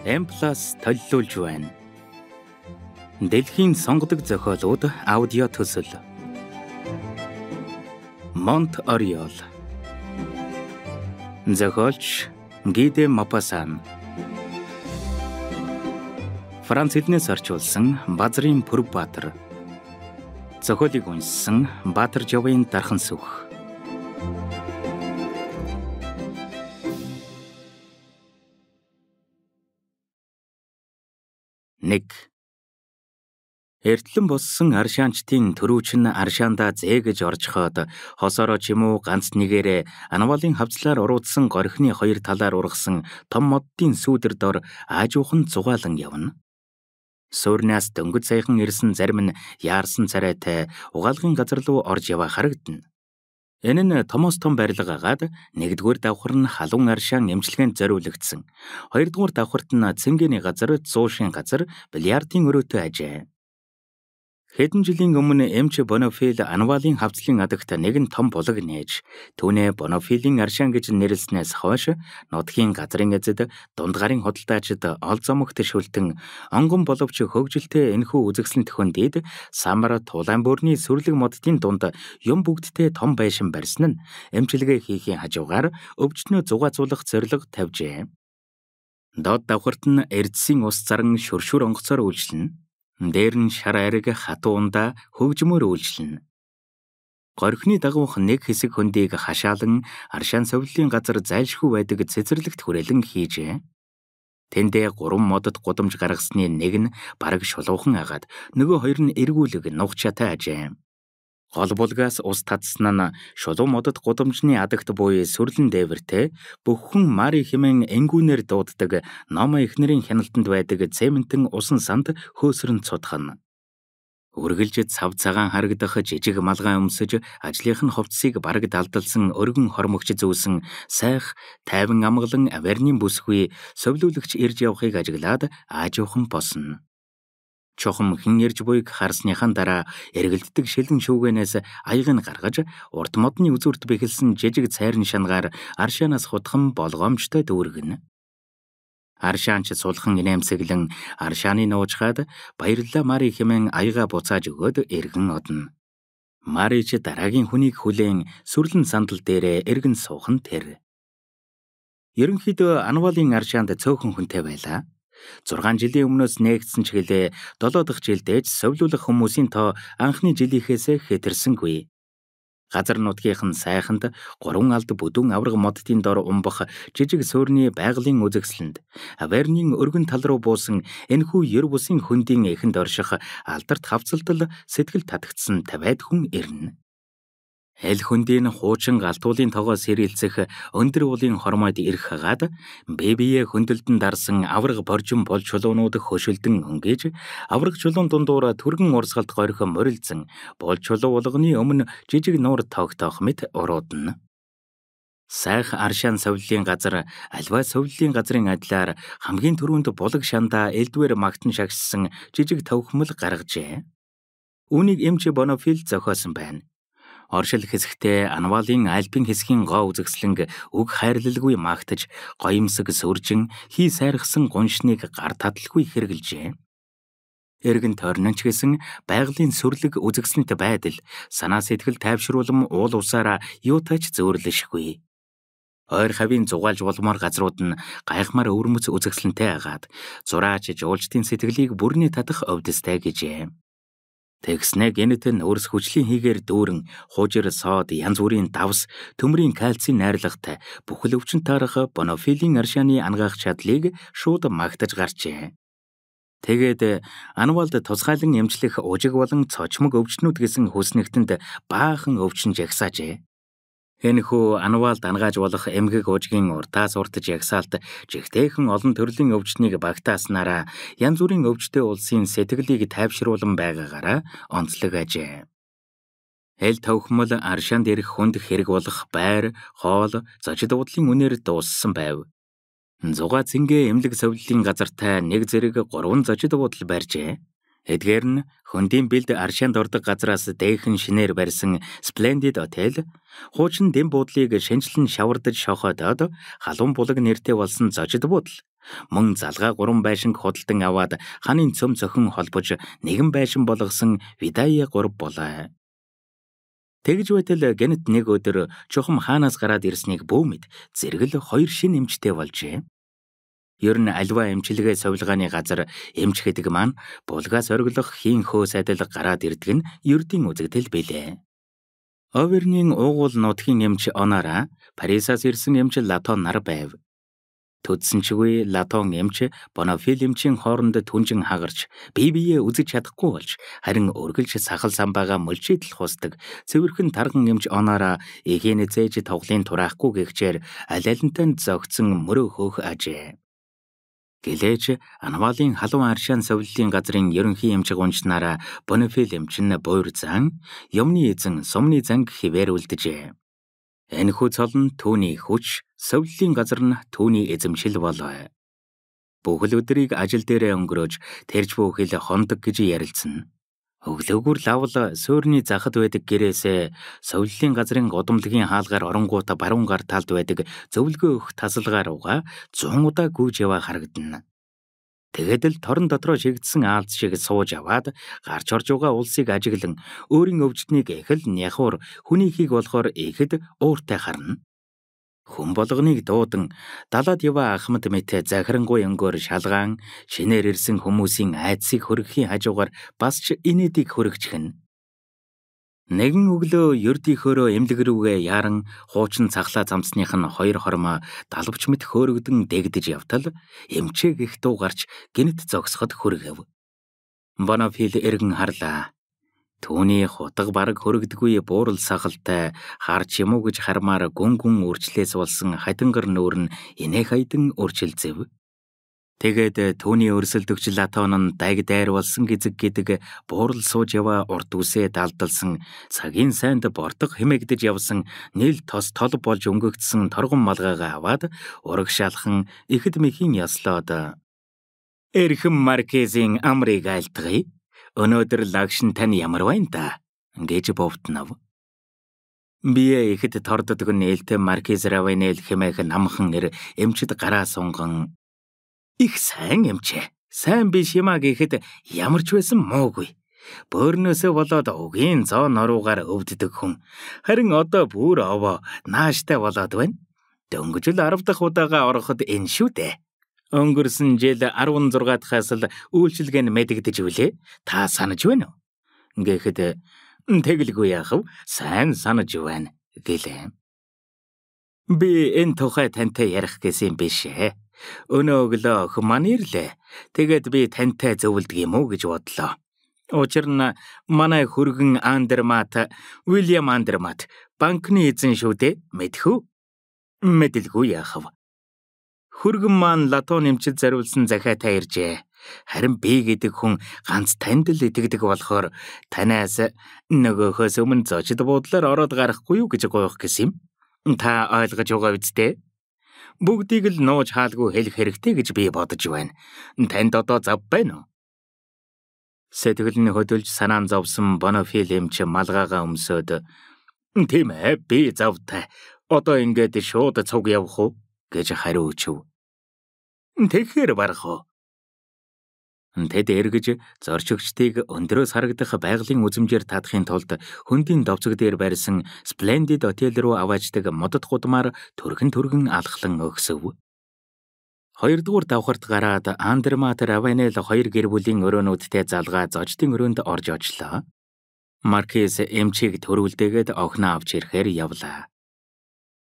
M+ төлөвлөж байна. Дэлхийн сонгодог зохиолууд аудио төсөл. Монт Ориол. Зохиолч Гиде Мопассан. Франц хэлнээс орчуулсан Базрын Пүрбаатар. Зохиолыг уншсан Баатар Жовын Дархан Сүх. Нэг. Эртлэн боссон аршаанчдын төрүүч нь аршаандаа зээгэж оржхоод хосороо ч юм уу ганц нэгээрээ анвалын хавцлаар уруудсан горхины хоёр талаар ургасан том моддын сүүдэр дор аажуухан зугаалan явна. Суурнаас дөнгөж саяхан ирсэн зарим нь яарсан царайтай угаалгын газар руу орж яваа харагдана. Энэ нь томоос том барилга агаад нэгдүгээр давхар нь халуун аршаан эмчилгээнд зориулагдсан. Хоёрдугаар давхарт нь цэнгэний газар, зуушин газар, бильярдын өрөөтэй ажээ. Хэдэн жилийн өмнө эмч Бонофил анвалын хавцлын адагт нэгэн том булаг нээж түүнээ Бонофилийн аршаан гэж нэрлснээс хойш нутгийн газрын эзэд дунд гарын худалдаачид ол зомогт шүлтэн онгон боловч хөгжилтэй энэхүү үзэгсэлэн төхөндийд самар тулаан бөөрийн сүрлэг моддын дунд юм бүгдтэй том байшин барьсан нь эмчилгээ хийхийн хажуугаар өвчнөө зугаацуулах зорилго тавьжээ. Доод давхарт нь эрдэсийн ус заран шүршүр онгоцоор үйлчлэнэ. Дээр нь шар ариг хатуундаа хөгжмөр үйлчлэнэ. Горхины дагуух нэг хэсэг хөндийг хашаалан аршаан совллын газар зайлшгүй байдаг цэцэрлэгт хүрээлэн хийжээ. Тэндээ 3 модод гудамж гаргасны нэг нь бараг шулуухан агаад нөгөө хоёр нь эргүүлэг нухчаатай ажээ. Гол булгаас ус татсан нь шулуу модод гудамжны адагт буй сүрлэн дээвэртэй бүхэн Мари хэмээн энгүүнээр дууддаг ном эхнэрийн хяналтанд байдаг цементэн усан санд хөөсрөн цудхана. Үргэлж цав цагаан харагдах жижиг малгай өмсөж ажлынх нь хувцсыг бараг далдалсан өргөн хормогч зүүсэн сайх тайван амгалан аварны бүсгүй совлуулагч ирж явахыг ажиглаад аажуухан босно. Чухам хэн ирж буйг харсныхан дараа эргэлддэг шилэн шүүгэнээс аяг нь гаргаж урт модны үзүүрт бэхэлсэн жижиг цайрын шангаар аршаанаас хутган болгоомжтой дүүргэнэ. Аршаанч сулхан инээмсэглэн аршааны нуужгаад баярлалаа Мари хэмээн аяга буцааж өгөөд эргэн одно. Мари ч дараагийн хүнийг хүлээн сүрлэн сандал дээрээ эргэн суухан тэр. Ерөнхийдөө анвалын аршаанд цөөхөн хүнтэй байлаа. 6 жилийн өмнөөс нээгдсэн ч гэлээ 7 дахь жилдээж совлуулах хүмүүсийн тоо анхны жилийнхээс хэтэрсэнгүй. Газар нутгийнх нь сайханд 3 алд бүдүүн авраг моддын дор умбах жижиг суурны байгалийн үзэгсэлэнд аварнын өргөн тал руу буусан энэхүү ер бусын хөндийн эхэнд орших алдарт хавцалдал сэтгэл татагдсан 50-аад хүн ирнэ. Аль хөндийн хуучин галтуулын тоогоос хэрэлцэх өндөр уулын хормойд ирэх хагаад бие хөндлөлтөнд дарсан авраг боржин бол чулуунууд хөшөлдөн өнгөж авраг чулуун дундуур түргэн урсгалд горхо морилзан бол чулуу болгоны өмнө жижиг нуур тоогтоох мэт уруудна. Сайх аршаан совллын газар альва совллын газрын адилаар хамгийн түрүүнд булаг шандаа элдвэр магтан шагшсан жижиг төвхмөл гаргажээ. Үүнийг эмч Бонофил зохиосон байна. Оршил хэсэгтээ анвалын альпин хэсгийн гоо үзэгслэнг үг хайрлалгүй магтаж гоёмсог сүржин хий сайрхсан гуншныг гар тадлгүй хэрглэжээ. Эргэн тойрнонч гэсэн байгалийн сүрлэг үзэгсэлэнт байдал санаа сэтгэл тайвшруулам уул усаараа юутайч зөөрлөшгүй. Ойр хавийн зугаалж болмоор газрууд нь гайхмаар өвөрмөц үзэгсэлэнтэй агаад зураач жуулчдын сэтгэлийг бүрний татах өвдөстэй гэжээ. Тэгснэ генетэн өрс хүчлийн хийгээр дүүрэн хуужир сод янз бүрийн давс төмрийн кальцийн найрлагатай бүхэл өвчин таарах Бонофилийн аршааны ангаах чадлыг шууд магтаж гарчээ. Тэгээд анвалд тусгайлан эмчлэх ужиг болон цочмог өвчнүүд гэсэн хүснэгтэнд баахан өвчин жагсаажээ. Энэхүү анвалд ангааж болох эмгэг ужгийн уртаас уртж ягсаалт жигтэйхэн олон төрлийн өвчнийг багтааснараа янз бүрийн өвчтэй улсын сэтгэлийг тайвшруулан байгаагаараа онцлог ажээ. Хэл төвхмөл аршаанд ирэх хүнд хэрэг болох байр, хоол, зочид уудлын үнээр дууссан байв. Зугаа цэнгэ эмнэлэг совллын газартай нэг зэрэг 3 зочид уудал барьжээ. Эдгээр нь хөндийн бэлд аршаанд ордог газраас дээхэн шинээр барьсан Splendid Hotel, хуучин дэм буудлыг шинжлэн шавардаж шохойдоод халуун булаг нэртэй болсон зочид буудал, мөн залгаа 3 байшинг худалдан аваад ханын цөм цохин холбож нэгэн байшин болгосон Vidaya 3 болоо. Тэгж байтал гэнэт нэг өдөр чухам хаанаас гараад ирснийг бүү мэд зэрэгэл 2 шин эмчтэй болжээ. Ер нь альва эмчилгээ сувилгааны газар эмч гэдэг маань булгаас ориглох хийн хөөс адил гараад ирдэг нь ердийн үзэгдэл билээ. Овернийн уугуул нутгийн эмч Онара, Парисаас ирсэн эмч Латон нар байв. Төдсөн чигүй Латон эмч Бонофил эмчийн хооронд түнжин хагарч бие биеэ үзэж чадахгүй болж харин өргөлж сахал самбаага мөлчийдэл хусдаг цэвэрхэн тарган эмч Онара эхийн зээж тоглын тураахгүй гихчээр аль алинтанд зогцсон мөрөө хөөх ажээ. Гэлээж Анвалын халуун аршаан совллын газрын ерөнхий эмч гунчнараа Бонофил эмч нь буур зан, юмны эзэн сумны занг хിവэр үлдэжээ. Энэхүү цол нь түүний хүч, совллын газар нь түүний эзэмшил болоо. Бүхэл өдрийг ажил дээрээ өнгөрөөж тэрж бүхэл хондог гэж ярилцсан. Өглөөгөр лавл суурны захад байдаг гэрээсээ совллын газрын гудамдгийн хаалгаар оронгуута баруун гар талд байдаг зөвлгөө өх тасалгаар угаа 100 удаа гүйж яваа харагдана. Тэгээд л торон дотроо шигдсэн аалз шиг сууж аваад гарч орж байгаа улсыг ажиглан өөрийн өвчтнийг эхэл няхуур хүнийхийг болохоор ихэд ууртай харна. Хүн болгоныг дуудан далаад яваа Ахмад мэт захирангуй өнгөөр шалгаан шинээр ирсэн хүмүүсийн айдсыг хөрөхийн хажуугаар бас ч инээдийг хөрөгчихнэ. Нэгэн өглөө ердийнхөөрөө эмнэлэг рүүгээ яран хуучин цахлаа замцных нь 2 хормоо далавч мэт хөөрөгдөн дэгдэж явтал эмчээ гих дуу гарч гинт зогсоход хүргэв. Бонофил эргэн харлаа. Түүний хутга бараг хөрөгдгүй буурал сахалтай харч юм уу гэж хармаар гүн үрчлээс болсон хатингар нүүр нь инээх хайдан үрчилзэв. Тэгээд түүний өрсөлдөгч Латон нь даг дайр болсон гизэг гэдэг буурал сууж яваа урд үсээ далдалсан цагийн сайнд бортог хэмээгдэж явсан нийл тос тол болж өнгөгдсөн торгон малгайгаа аваад урагшаалхан ихэд мэхийн яслоод эрхэм маркизийн амрыг айлтгая. Өнөөдөр лагшин тань ямар байна та гэж бовтнов. Бие ихэд торддог нээлттэй маркиз Равенел хэмээх намхан нэр эмчд гараа сунган их сайн эмчээ. Сайн биш юмаа гэхэд ямар ч байсан муугүй. Бөөрнөөсөө болоод угийн зоон оруугаар өвддөг хүн. Харин одоо бүр овоо нааштай болоод байна. Дөнгөж л 10 дахь удаага ороход энэ шүү дээ. Өнгөрсөн жил 16 дахаас л үйлчилгээ нь мэдэгдэж үлээ. Та санаж байна уу? Гэхэд тэгэлгүй яах вэ? Сайн санаж байна гэлээ. Би энэ тухай тантай ярих гэсэн биш ээ. Өнөө өглөө хүмүүс ирлээ. Тэгээд би тантай зөвлөдөг юм уу гэж бодлоо. Учир нь манай хөргөн Андермат, Уильям Андермат банкны эзэн шүү дээ. Мэдхүү? Мэдэлгүй яах вэ? Хөргөн маань Латон эмчид зариулсан захиатай иржээ. Харин би гэдэг хүн ганц танд л итгэдэг болохоор танаас нөгөөхөөс өмнө зочид буудлаар ороод гарахгүй юу гэж гуйх гэсэн юм. Та ойлгож байгаа үстэй? Бүгдийг л нууж хаалгүй хэлэх хэрэгтэй гэж би бодож байна. Танд одоо зав байна уу? Сэтгэл нь хөдөлж санаан зовсон Бонофил эмч малгайгаа өмсөөд тийм ээ би завтай. Одоо ингээд шууд цуг явах уу гэж хариу өчөв. Тэгэхээр барах уу? Тэд эргэж зорчигчдыг өндрөөс харагдах байгалийн үзмжээр татахын тулд хөндийн довцог дээр барьсан Splendid Hotel руу аваачдаг модод гудмаар төргөн алхлан өгсөв. 2 дугаар давхарт гараад Андермат Равенел 2 гэр бүлийн өрөөнүүдтэй залгаа зочдын өрөөнд орж очлоо. Маркиз эмчийг төрүүлдээгээд охиноо авч ирэхээр явлаа.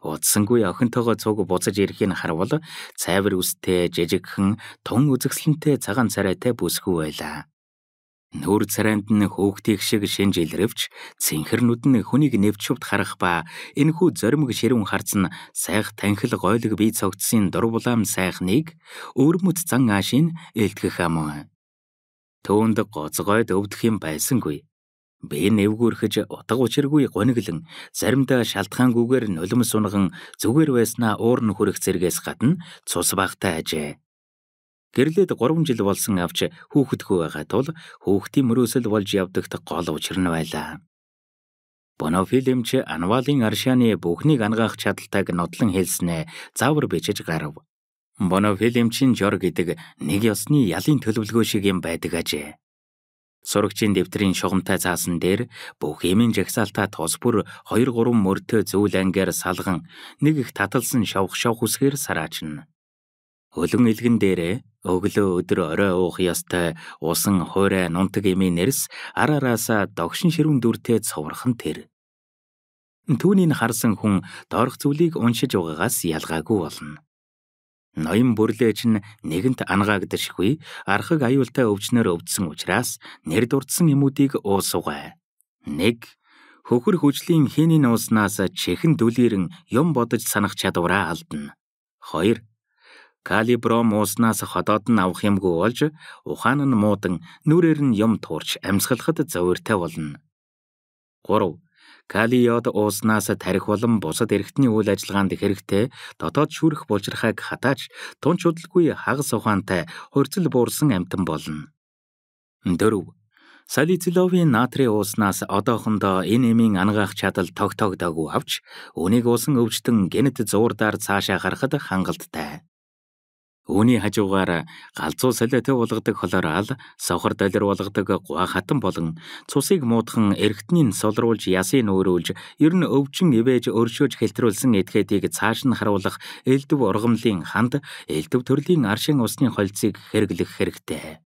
Удсангүй охинтойгоо цуг буцаж ирэхийг харвал цайвар үстэй жижигхэн тун үзэсгэлэнтэй цагаан царайтай бүсгүй байлаа. Нүур царайнд нь хөөхтийг шиг шинж илрэвч цэнхэрнүүд нь хүнийг нэвчвд харах ба энэхүү зоримог ширүүн харцсан сайх танхил гойлог бие цогцсын дурвулаам сайхныг өөрмөц зан аашийн элтгэх ам. Түүнд гоцгойд өвдөх юм байсангүй. Би нэвгүүрхэж утга учиргүй гониглон заримдаа шалтгаангүйгээр нулимс унган зүгээр байснаа уур нь хүрэх зэргээс гадна цус багтай ажээ. Гэрлээд 3 жил болсон авч хүүхэдгүй байгаа тул хүүхдийн мөрөөсөл болж явдагт гол учир нь байлаа. Бонофил эмч анвалын аршааны бүхнийг ангаах чадалтайг нотлон хэлснээ заавар бичиж гарав. Бонофил эмчийн жор гэдэг нэг ёсны ялын төлөвлөгөө шиг юм байдаг ажээ. Сурагчийн дэвтрийн шугамтай цаасан дээр бүх эмийн жагсаалтаа тус бүр 2-3 мөртөө зөвл ангиар салган нэг их таталсан шовх үсгээр сараачна. Хөлөн илгэн дээрээ өглөө өдөр орой уух ёстой усан хуурай нунтаг эмийн нэрс арараасаа догшин ширүүн дүртэй цуврах нь тэр. Түүнийг харсан хүн доорх зүйлийг уншиж угаагаас ялгаагүй болно. Ноён бүрлээч нь нэгэнт ангагдашгүй архаг аюултай өвчнөр өвдсөн учраас нэр дурдсан эмүүдийг уусгай. 1. Хөхөр хүчлийн хиний нууснаас чихэн дүлээрэн юм бодож санах чадвараа алдна. 2. Калибром ууснаас ходоод нь авах юмгүй болж ухаан нь муудан нүрээр нь юм туурч амьсгалахад зовиртой болно. 3. Калиод ууснаас тарих болон бусад эрхтний үйл ажиллагаанд хэрэгтэй дотоод шүүрэх булчирхайг хатааж тун чудалгүй хагас ухаантай хурцл буурсан амьтан болно. 4. Салициловын натрийн ууснаас одоохондоо энэ эмийн ангаах чадал тогтоогдоогүй авч үүнийг уусан өвчтөн генет зуурдаар цаашаа гарахад хангалттай. Үүний хажуугаар галзуу солиотой болгодог хлорал, сохор долир болгодог гуа хатан болон цусыг муудхан эргэтнийг солруулж ясыг нөөрүүлж ер нь өвчин ивэж өршөөж хэлтрүүлсэн этгээдийг цааш нь харуулах элдв ургамлын ханд элдв төрлийн аршин усны холцыг хэрэглэх хэрэгтэй.